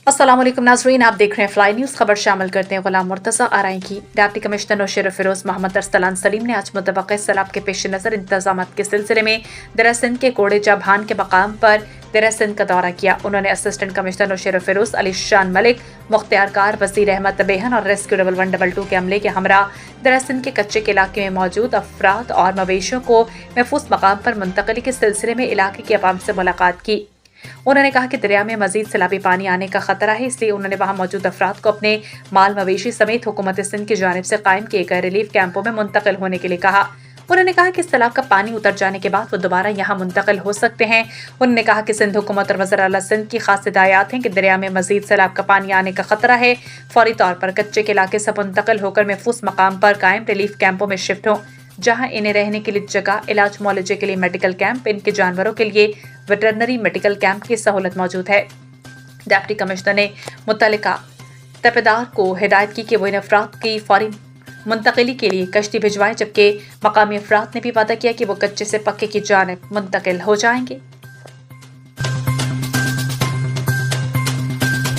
अस्सलाम वालेकुम नाज़रीन, आप देख रहे हैं फ्लाई न्यूज़। खबर शामिल करते हैं गुलाम मुर्तज़ा आरआई की। डिप्टी कमिश्नर नौशेर फिरोज मोहम्मद अरसलान सलीम ने आज मुतवक्किल सैलाब के पेश नज़र इंतजाम के सिलसिले में दरा सिंध के कोड़े जाभान के मकाम पर दरा सिंध का दौरा किया। उन्होंने असिस्टेंट कमिश्नर नौशेर फिरोज, अली शान मलिक, मुख्तियार कार, वज़ीर अहमद बेहन और रेस्क्यू 1112 के अमले के हमरा दरा सिंध के कच्चे के इलाके में मौजूद अफराद और मवेशियों को महफूज मकाम पर मुंतकली के सिलसिले में इलाके के अवाम से मुलाकात की। उन्होंने कहा कि दरिया में मजीद सैलाबी पानी आने का खतरा है, इसलिए उन्होंने वहां मौजूद अफराद को अपने माल मवेशी समेत हुकूमत सिंध की जानिब से कायम किए गए रिलीफ कैंपों में मुंतकिल होने के लिए कहा। उन्होंने कहा कि इस तालाब का पानी उतर जाने के बाद वो दोबारा यहाँ मुंतकिल हो सकते हैं। उन्होंने कहा कि सिंध हुकूमत और वज़ीर आला सिंध की खास हिदायत हैं कि दरिया में मजीद सैलाब का पानी आने का खतरा है, फौरी तौर पर कच्चे के इलाके से मुंतकिल होकर महफूज मकाम पर कायम रिलीफ कैंपों में शिफ्ट हों, जहां इन्हें रहने के लिए जगह, इलाज मुआलजे के लिए मेडिकल कैंप, इनके जानवरों के लिए वेटरनरी मेडिकल कैंप की सहूलत मौजूद है। डिप्टी कमिश्नर ने मुतल्लिका तपेदार को हिदायत की कि वो इन अफराद की फौरी मुंतकिली के लिए कश्ती भिजवाएं, जबकि मकामी अफराद ने भी वादा किया कि वो कच्चे से पक्के की जानिब मुंतकिल हो जाएंगे।